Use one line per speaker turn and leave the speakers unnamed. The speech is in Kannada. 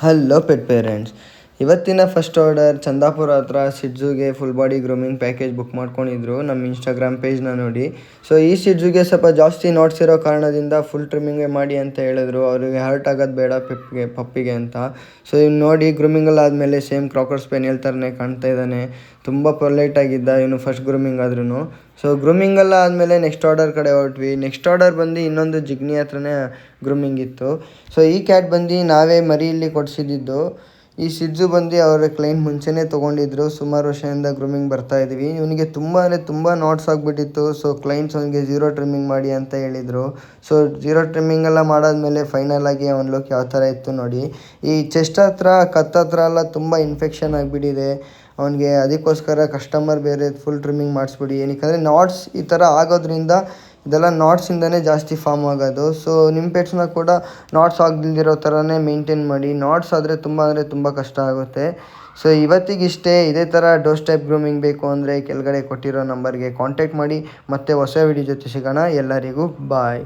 Hello pet parents. ಇವತ್ತಿನ ಫಸ್ಟ್ ಆರ್ಡರ್ ಚಂದಾಪುರ ಹತ್ರ ಸಿಡ್ಜುಗೆ full body grooming package book ಮಾಡ್ಕೊಂಡಿದ್ರು ನಮ್ಮ ಇನ್ಸ್ಟಾಗ್ರಾಮ್ ಪೇಜ್ನ ನೋಡಿ. ಸೊ ಈ ಸಿಡ್ಜುಗೆ ಸ್ವಲ್ಪ ಜಾಸ್ತಿ ನೋಟ್ಸ್ ಇರೋ ಕಾರಣದಿಂದ ಫುಲ್ ಟ್ರಿಮ್ಮಿಂಗೇ ಮಾಡಿ ಅಂತ ಹೇಳಿದ್ರು. ಅವರಿಗೆ ಹರ್ಟ್ ಆಗೋದು ಬೇಡ ಪಪ್ಪಿಗೆ ಅಂತ. ಸೊ ಇವ್ನು ನೋಡಿ ಗ್ರೂಮಿಂಗಲ್ಲಿ ಆದಮೇಲೆ ಸೇಮ್ ಕ್ರಾಕರ್ ಸ್ಪೇನಿಯಲ್ ಥರನೇ ಕಾಣ್ತಾ ಇದ್ದಾನೆ. ತುಂಬ ಪೊಲೈಟಾಗಿದ್ದ ಇವನು ಫಸ್ಟ್ ಗ್ರೂಮಿಂಗ್ ಆದ್ರೂ. ಸೊ ಗ್ರೂಮಿಂಗೆಲ್ಲ ಆದಮೇಲೆ ನೆಕ್ಸ್ಟ್ ಆರ್ಡರ್ ಕಡೆ ಹೊರಟ್ವಿ. ನೆಕ್ಸ್ಟ್ ಆರ್ಡರ್ ಬಂದು ಇನ್ನೊಂದು ಜಿಗ್ನಿ ಹತ್ರನೇ ಗ್ರೂಮಿಂಗ್ ಇತ್ತು. ಸೊ ಈ ಕ್ಯಾಟ್ ಬಂದು ನಾವೇ ಮರಿಯಲ್ಲಿ ಕೊಡಿಸಿದ್ದು. ಈ ಸಿಡ್ಜು ಬಂದು ಅವರ ಕ್ಲೈಂಟ್ ಮುಂಚೆನೇ ತೊಗೊಂಡಿದ್ರು. ಸುಮಾರು ವರ್ಷದಿಂದ ಗ್ರೂಮಿಂಗ್ ಬರ್ತಾಯಿದ್ವಿ. ಇವನಿಗೆ ತುಂಬ ಅಂದರೆ ತುಂಬ ನಾಟ್ಸ್ ಆಗಿಬಿಟ್ಟಿತ್ತು. ಸೊ ಕ್ಲೈಂಟ್ಸ್ ಅವನಿಗೆ ಝೀರೋ ಟ್ರಿಮ್ಮಿಂಗ್ ಮಾಡಿ ಅಂತ ಹೇಳಿದರು. ಸೊ ಝೀರೋ ಟ್ರಿಮ್ಮಿಂಗೆಲ್ಲ ಮಾಡಾದ್ಮೇಲೆ ಫೈನಲ್ ಆಗಿ ಅವನ ಲುಕ್ ಯಾವ ಥರ ಇತ್ತು ನೋಡಿ. ಈ ಚೆಸ್ಟ್ ಹತ್ರ ಹತ್ರ ಎಲ್ಲ ತುಂಬ ಇನ್ಫೆಕ್ಷನ್ ಆಗಿಬಿಟ್ಟಿದೆ ಅವನಿಗೆ. ಅದಕ್ಕೋಸ್ಕರ ಕಸ್ಟಮರ್ ಬೇರೆ ಫುಲ್ ಟ್ರಿಮ್ಮಿಂಗ್ ಮಾಡಿಸ್ಬಿಡಿ, ಏನಕ್ಕೆ ನಾಟ್ಸ್ ಈ ಥರ ಆಗೋದ್ರಿಂದ ಇದೆಲ್ಲ ನಾಟ್ಸಿಂದನೇ ಜಾಸ್ತಿ ಫಾರ್ಮ್ ಆಗೋದು. ಸೊ ನಿಮ್ಮ ಪೆಟ್ಸ್ನ ಕೂಡ ನಾಟ್ಸ್ ಆಗದಿರೋ ಥರನೇ ಮೇಂಟೈನ್ ಮಾಡಿ. ನಾಟ್ಸ್ ಆದರೆ ತುಂಬ ಕಷ್ಟ ಆಗುತ್ತೆ. ಸೊ ಇವತ್ತಿಗಿಷ್ಟೇ. ಇದೇ ಥರ ಡೋಸ್ ಟೈಪ್ ಗ್ರೂಮಿಂಗ್ ಬೇಕು ಅಂದರೆ ಕೆಳಗಡೆ ಕೊಟ್ಟಿರೋ ನಂಬರ್ಗೆ ಕಾಂಟ್ಯಾಕ್ಟ್ ಮಾಡಿ. ಮತ್ತೆ ಹೊಸ ವಿಡಿಯೋ ಜೊತೆ ಸಿಗೋಣ. ಎಲ್ಲರಿಗೂ ಬಾಯ್.